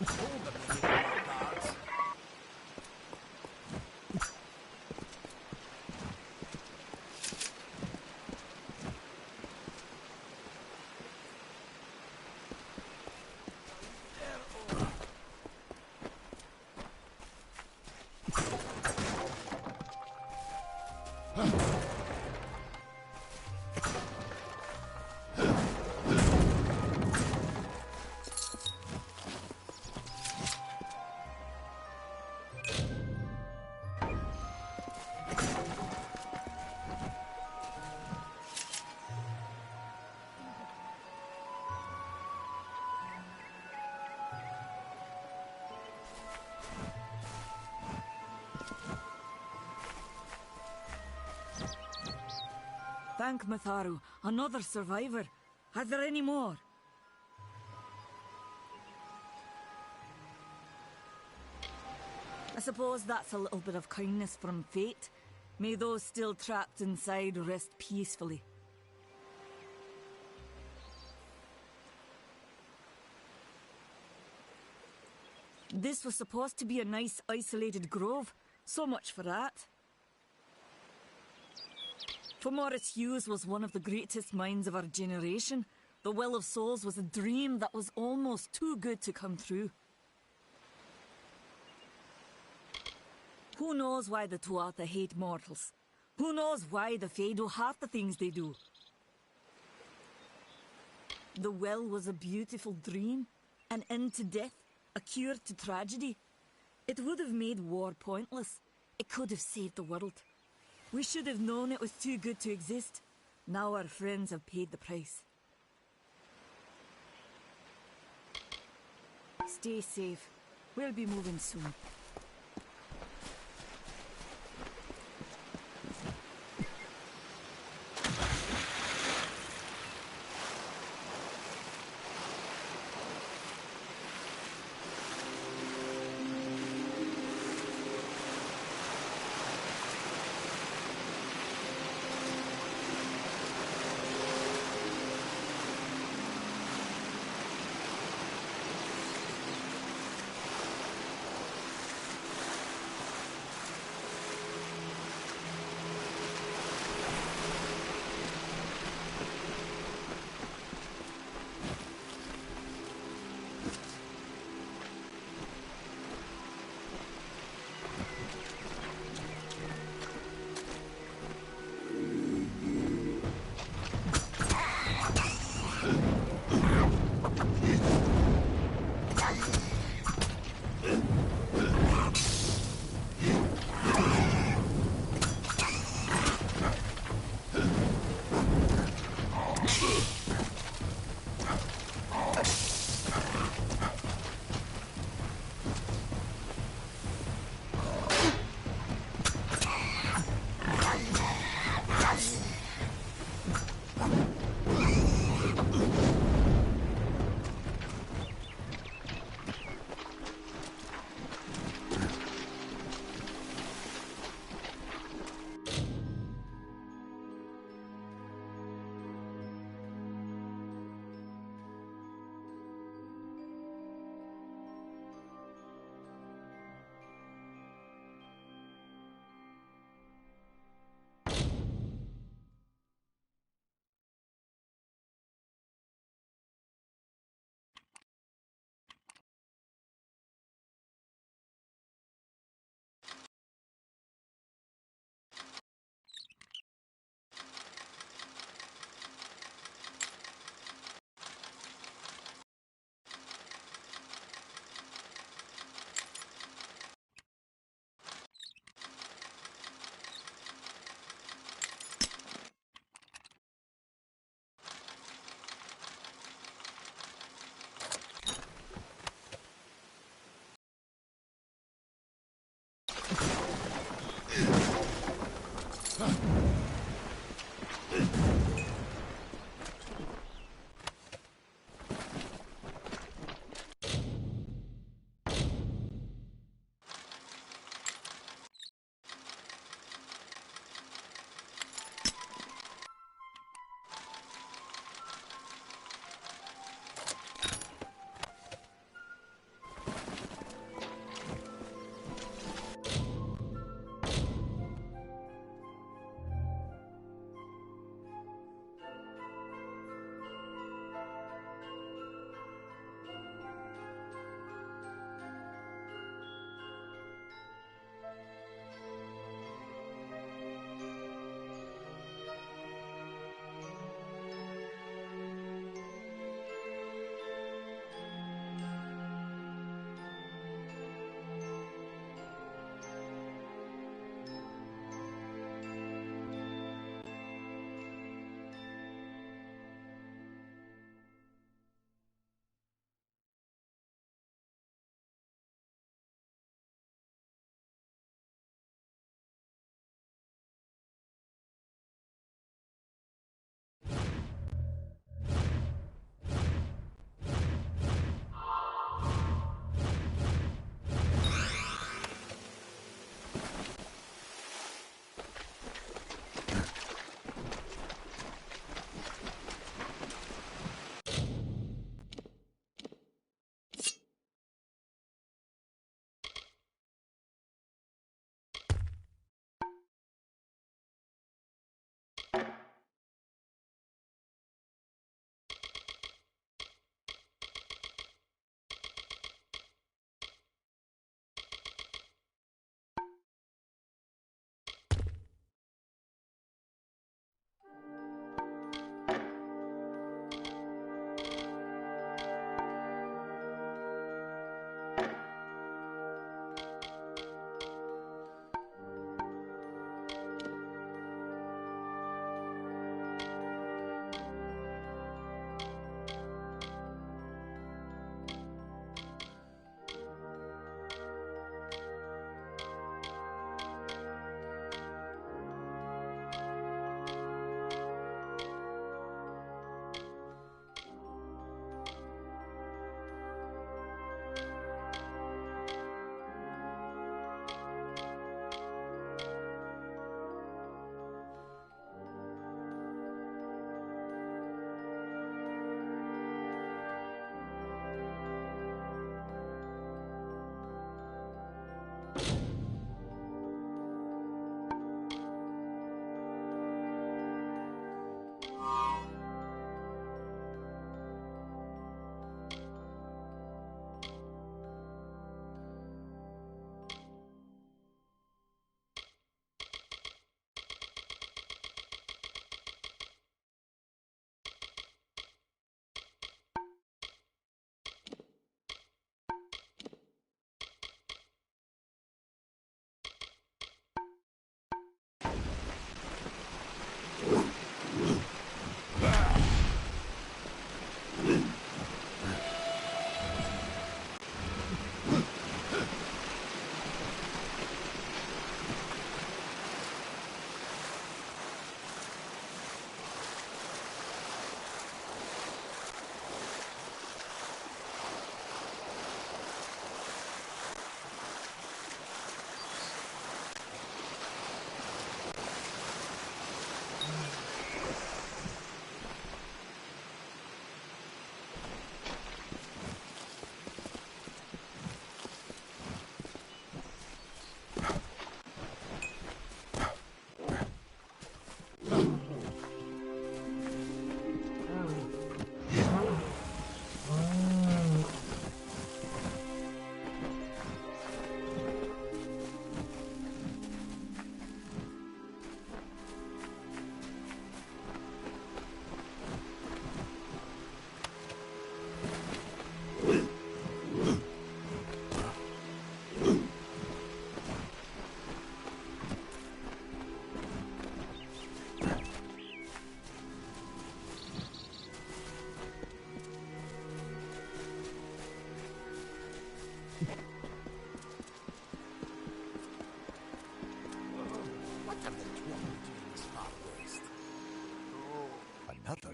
Hold the bloody guards. Thank Matharu, another survivor. Are there any more? I suppose that's a little bit of kindness from fate. May those still trapped inside rest peacefully. This was supposed to be a nice isolated grove. So much for that. For Morris Hughes was one of the greatest minds of our generation. The Well of Souls was a dream that was almost too good to come true. Who knows why the Tuatha hate mortals? Who knows why the Fae do half the things they do? The well was a beautiful dream, an end to death, a cure to tragedy. It would have made war pointless. It could have saved the world. We should have known it was too good to exist. Now our friends have paid the price. Stay safe. We'll be moving soon.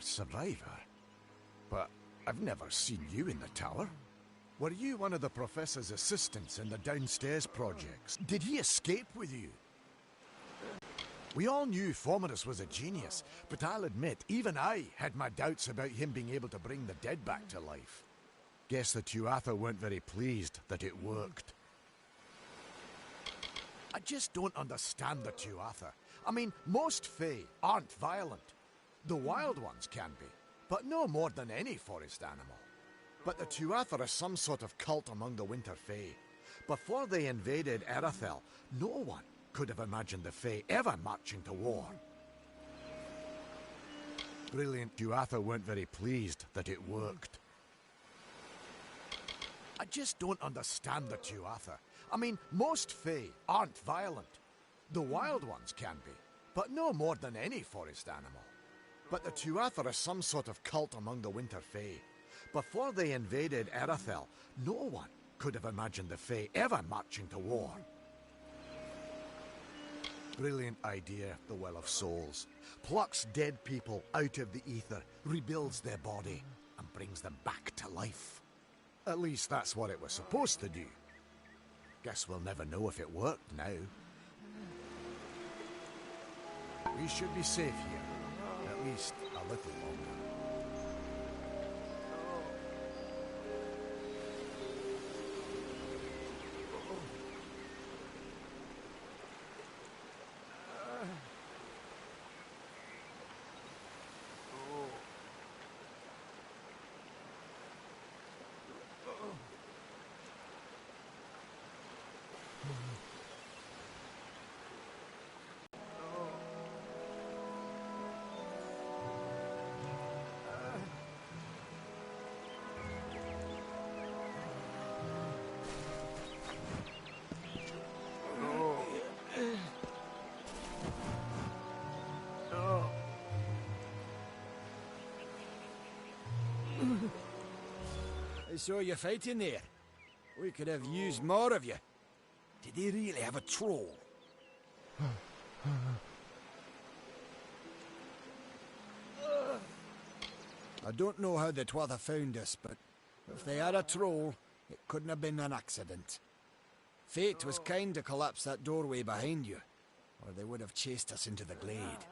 survivor. But I've never seen you in the tower. Were you one of the Professor's assistants in the downstairs projects? Did he escape with you? We all knew Fomerus was a genius, but I'll admit, even I had my doubts about him being able to bring the dead back to life. Guess the Tuatha weren't very pleased that it worked. I just don't understand the Tuatha. I mean, most Fae aren't violent. The wild ones can be, but no more than any forest animal. But the Tuatha are some sort of cult among the Winter Fae. Before they invaded Erethel, no one could have imagined the Fae ever marching to war. Brilliant. Tuatha weren't very pleased that it worked. I just don't understand the Tuatha. I mean, most Fae aren't violent. The wild ones can be, but no more than any forest animal. But the Tuatha are some sort of cult among the Winter Fae. Before they invaded Erethel, no one could have imagined the Fae ever marching to war. Brilliant idea, the Well of Souls. Plucks dead people out of the ether, rebuilds their body, and brings them back to life. At least that's what it was supposed to do. Guess we'll never know if it worked now. We should be safe here, at least a little longer. I saw you fighting there. We could have used more of you. Did they really have a troll? I don't know how the Tuatha found us, but if they had a troll, it couldn't have been an accident. Fate was kind to collapse that doorway behind you, or they would have chased us into the glade.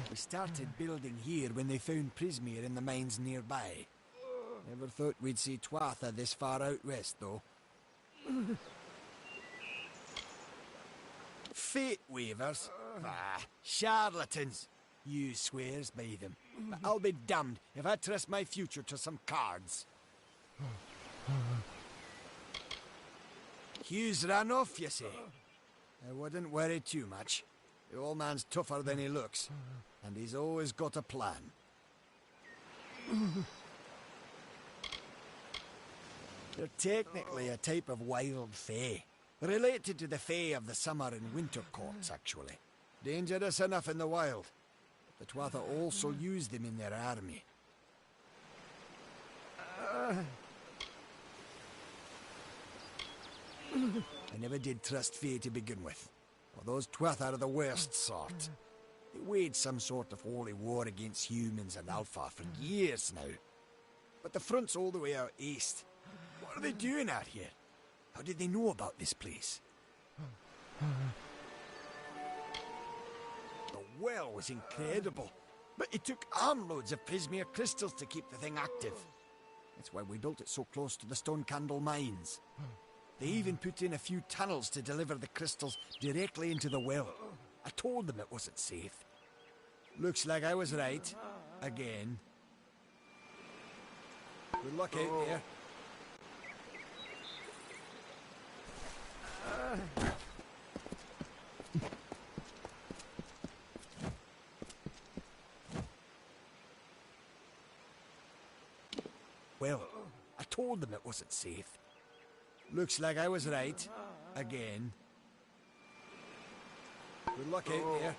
We started building here when they found Prismere in the mines nearby. Never thought we'd see Tuatha this far out west, though. Fate weavers? Ah, charlatans. You swears by them. But I'll be damned if I trust my future to some cards. Hugh's ran off, you say? I wouldn't worry too much. The old man's tougher than he looks, and he's always got a plan. They're technically a type of wild fae. Related to the fae of the summer and winter courts, actually. Dangerous enough in the wild. The Tuatha also use them in their army. I never did trust fae to begin with. Well, those Tuatha are the worst sort. They waged some sort of holy war against humans and Alpha for years now. But the front's all the way out east. What are they doing out here? How did they know about this place? The well was incredible, but it took armloads of Prismere crystals to keep the thing active. That's why we built it so close to the Stone Candle mines. They even put in a few tunnels to deliver the crystals directly into the well. I told them it wasn't safe. Looks like I was right. Again. Good luck out there. Well, I told them it wasn't safe. Looks like I was right. Again. Good luck out there.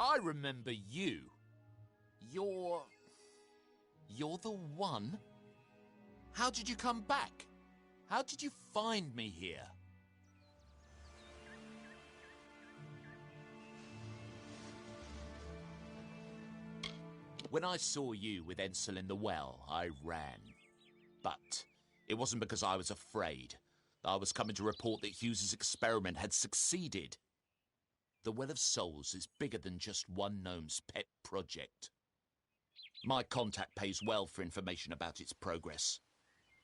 I remember you. You're the one? How did you come back? How did you find me here? When I saw you with Ensel in the well, I ran. But it wasn't because I was afraid. I was coming to report that Hughes's experiment had succeeded. The Well of Souls is bigger than just one gnome's pet project. My contact pays well for information about its progress.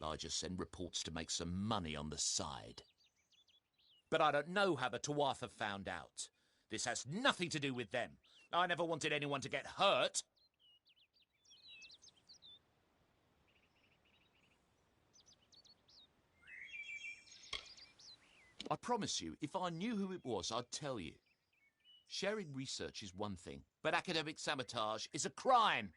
I just send reports to make some money on the side. But I don't know how the Tuatha found out. This has nothing to do with them. I never wanted anyone to get hurt. I promise you, if I knew who it was, I'd tell you. Sharing research is one thing, but academic sabotage is a crime.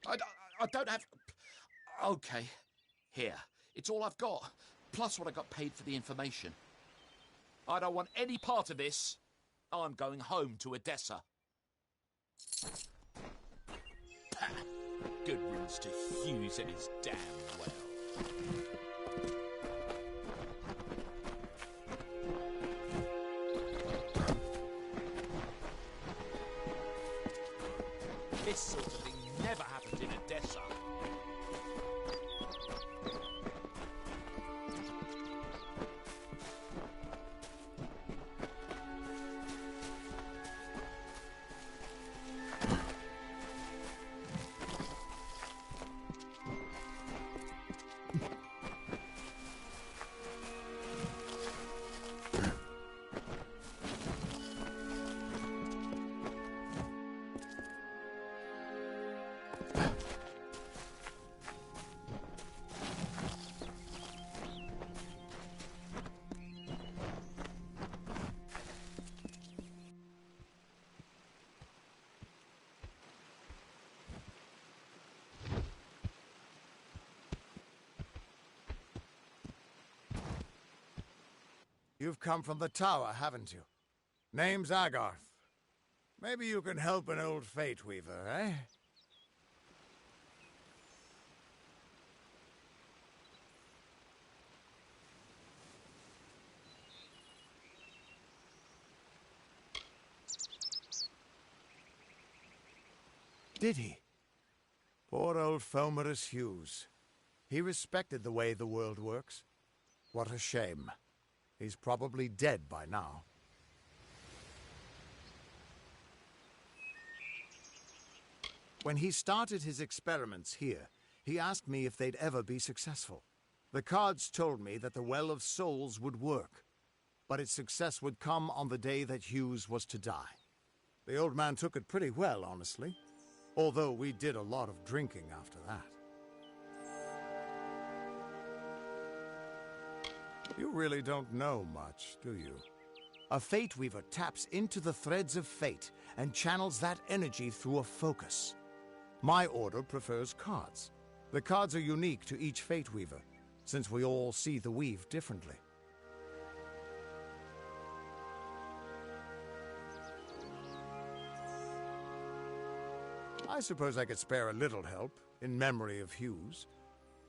I don't have... Okay, here. It's all I've got, plus what I got paid for the information. I don't want any part of this. I'm going home to Odessa. Pah! Good riddance to Hughes and his damn well. This sort of thing never happened in Odessa. You've come from the tower, haven't you? Name's Agarth. Maybe you can help an old fate weaver, eh? Did he? Poor old Fomerus Hughes. He respected the way the world works. What a shame. He's probably dead by now. When he started his experiments here, he asked me if they'd ever be successful. The cards told me that the Well of Souls would work, but its success would come on the day that Hughes was to die. The old man took it pretty well, honestly, although we did a lot of drinking after that. You really don't know much, do you? A Fate Weaver taps into the threads of fate and channels that energy through a focus. My order prefers cards. The cards are unique to each Fate Weaver, since we all see the weave differently. I suppose I could spare a little help in memory of Hughes,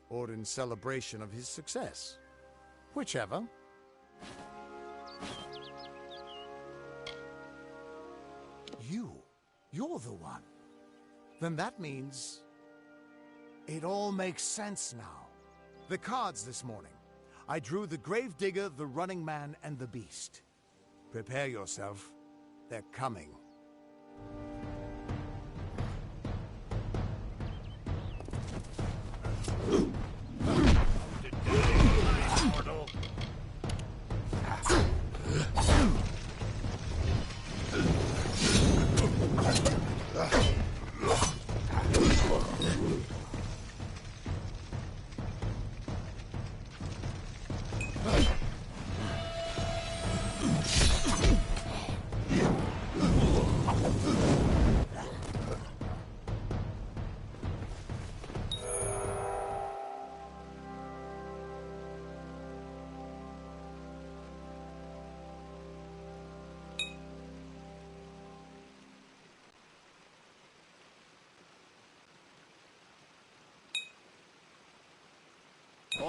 or in celebration of his success. Whichever. You're the one. Then that means... it all makes sense now. The cards this morning. I drew the Gravedigger, the Running Man, and the Beast. Prepare yourself. They're coming.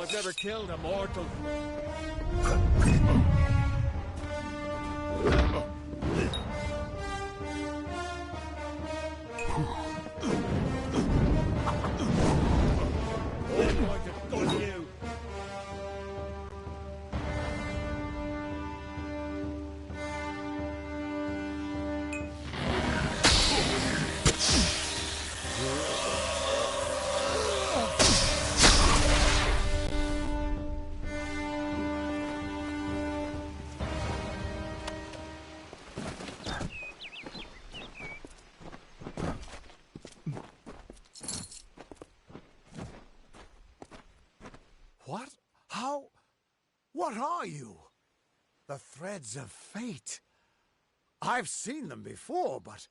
I've never killed a mortal. I'm going to gun you. What? How? What are you? The threads of fate. I've seen them before, but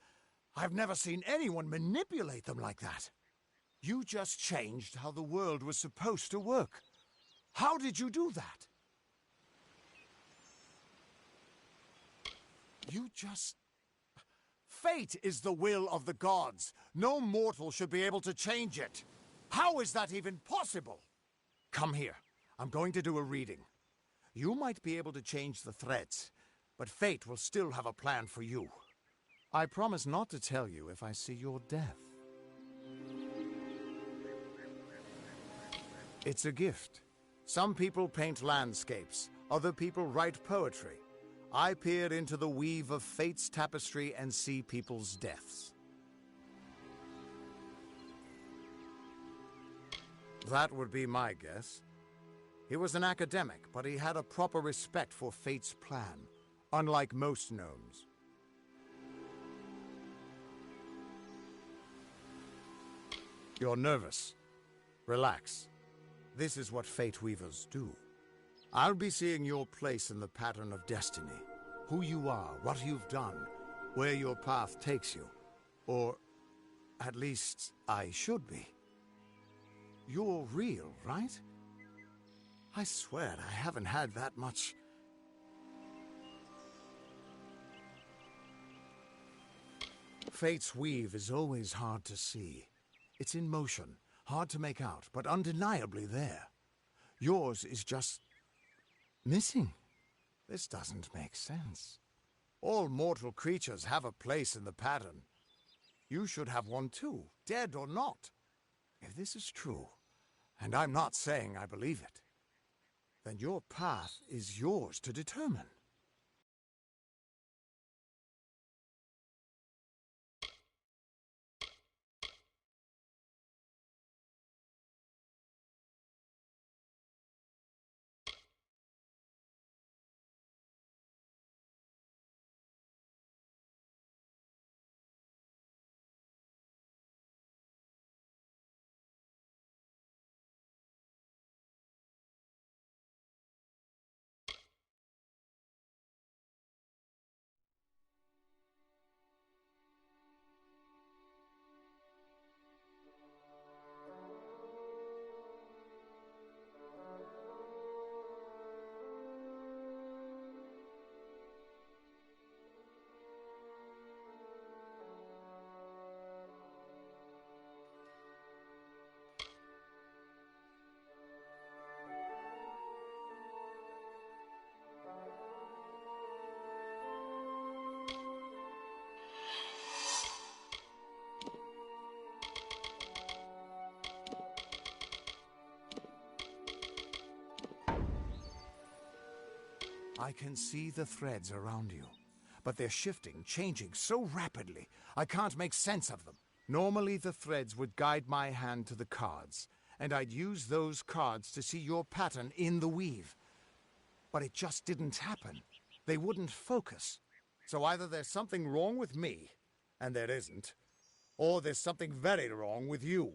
I've never seen anyone manipulate them like that. You just changed how the world was supposed to work. How did you do that? You just... Fate is the will of the gods. No mortal should be able to change it. How is that even possible? Come here. I'm going to do a reading. You might be able to change the threads, but fate will still have a plan for you. I promise not to tell you if I see your death. It's a gift. Some people paint landscapes, other people write poetry. I peer into the weave of fate's tapestry and see people's deaths. That would be my guess. He was an academic, but he had a proper respect for fate's plan, unlike most gnomes. You're nervous. Relax. This is what fate weavers do. I'll be seeing your place in the pattern of destiny. Who you are, what you've done, where your path takes you. Or, at least, I should be. You're real, right? I swear I haven't had that much... Fate's weave is always hard to see. It's in motion, hard to make out, but undeniably there. Yours is just... missing. This doesn't make sense. All mortal creatures have a place in the pattern. You should have one too, dead or not. If this is true, and I'm not saying I believe it, then your path is yours to determine. I can see the threads around you, but they're shifting, changing so rapidly, I can't make sense of them. Normally the threads would guide my hand to the cards, and I'd use those cards to see your pattern in the weave. But it just didn't happen. They wouldn't focus. So either there's something wrong with me, and there isn't, or there's something very wrong with you.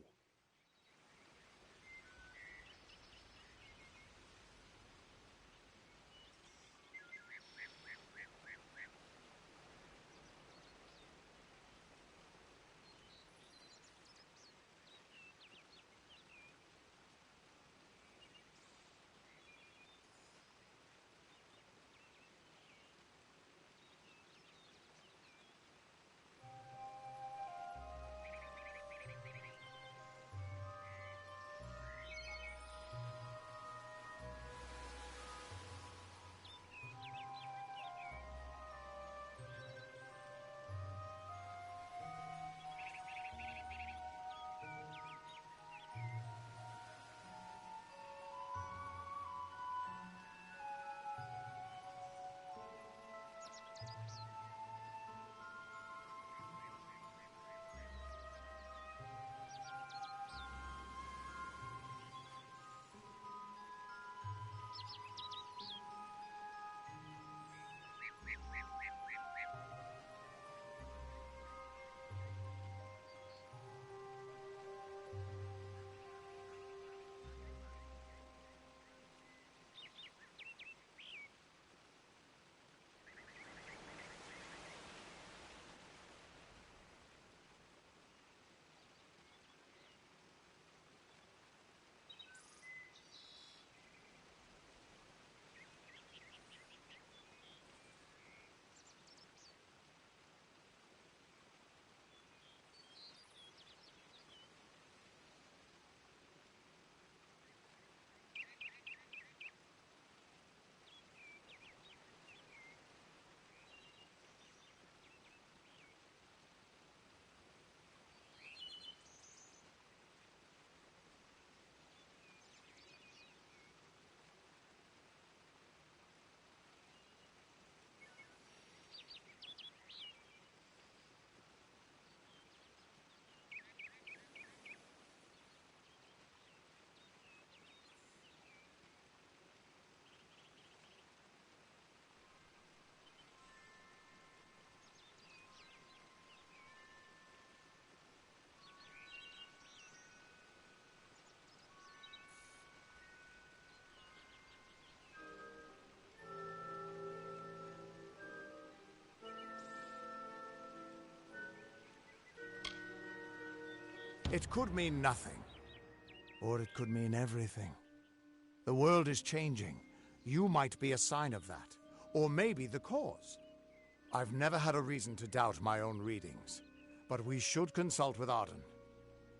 It could mean nothing, or it could mean everything. The world is changing. You might be a sign of that, or maybe the cause. I've never had a reason to doubt my own readings, but we should consult with Arden.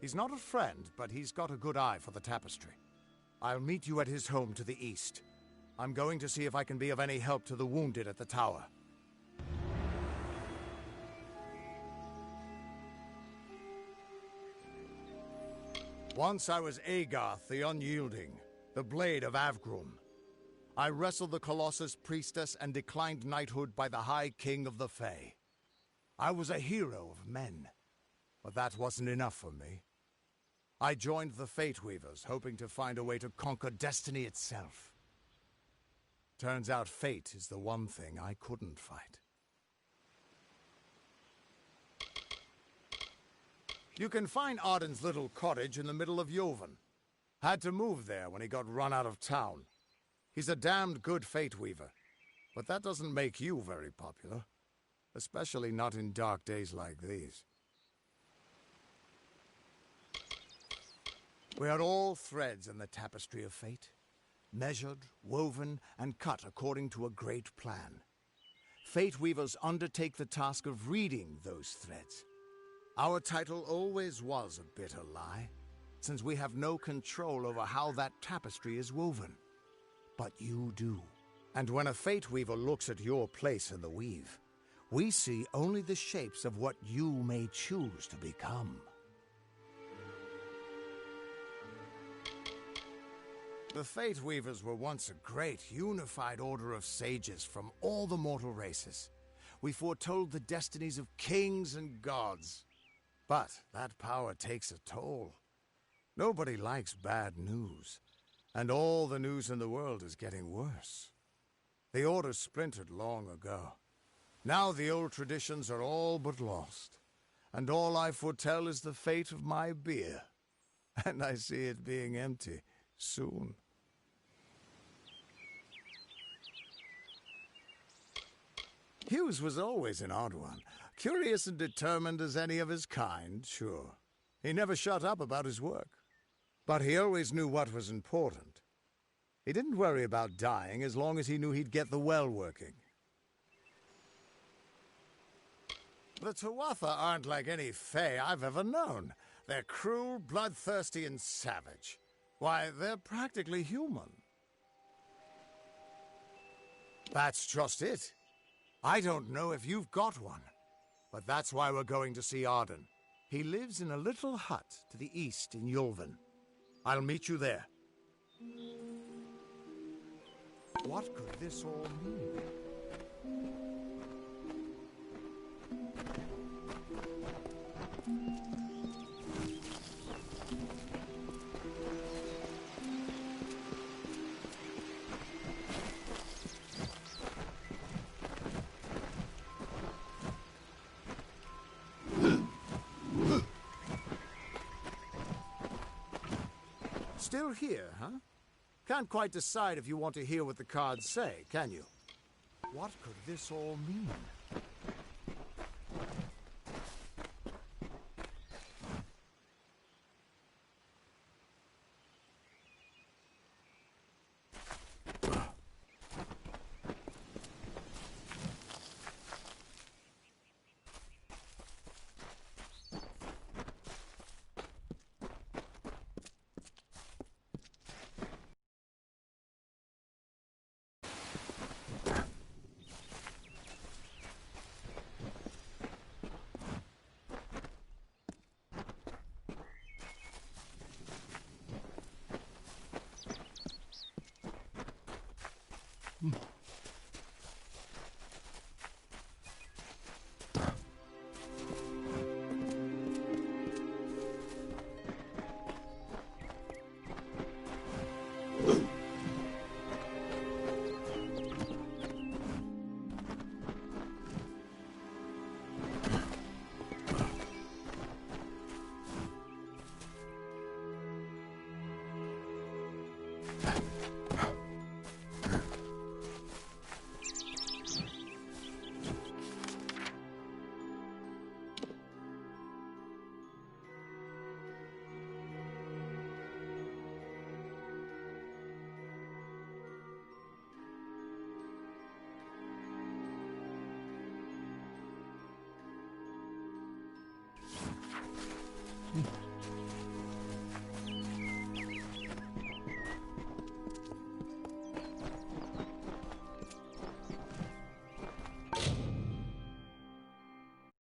He's not a friend, but he's got a good eye for the tapestry. I'll meet you at his home to the east. I'm going to see if I can be of any help to the wounded at the tower. Once I was Agarth the Unyielding, the Blade of Avgrum. I wrestled the Colossus priestess and declined knighthood by the High King of the Fae. I was a hero of men, but that wasn't enough for me. I joined the Fate Weavers, hoping to find a way to conquer destiny itself. Turns out fate is the one thing I couldn't fight. You can find Arden's little cottage in the middle of Joven. Had to move there when he got run out of town. He's a damned good Fate Weaver, but that doesn't make you very popular. Especially not in dark days like these. We are all threads in the tapestry of fate. Measured, woven, and cut according to a great plan. Fate Weavers undertake the task of reading those threads. Our title always was a bitter lie, since we have no control over how that tapestry is woven. But you do. And when a Fate Weaver looks at your place in the weave, we see only the shapes of what you may choose to become. The Fate Weavers were once a great, unified order of sages from all the mortal races. We foretold the destinies of kings and gods. But that power takes a toll. Nobody likes bad news, and all the news in the world is getting worse. The order splintered long ago. Now the old traditions are all but lost, and all I foretell is the fate of my beer. And I see it being empty soon. Hughes was always an odd one. Curious and determined as any of his kind, sure. He never shut up about his work. But he always knew what was important. He didn't worry about dying as long as he knew he'd get the well working. The Tuatha aren't like any Fae I've ever known. They're cruel, bloodthirsty, and savage. Why, they're practically human. That's just it. I don't know if you've got one. But that's why we're going to see Arden. He lives in a little hut to the east in Yulven. I'll meet you there. What could this all mean? Still here, huh? Can't quite decide if you want to hear what the cards say, can you? What could this all mean?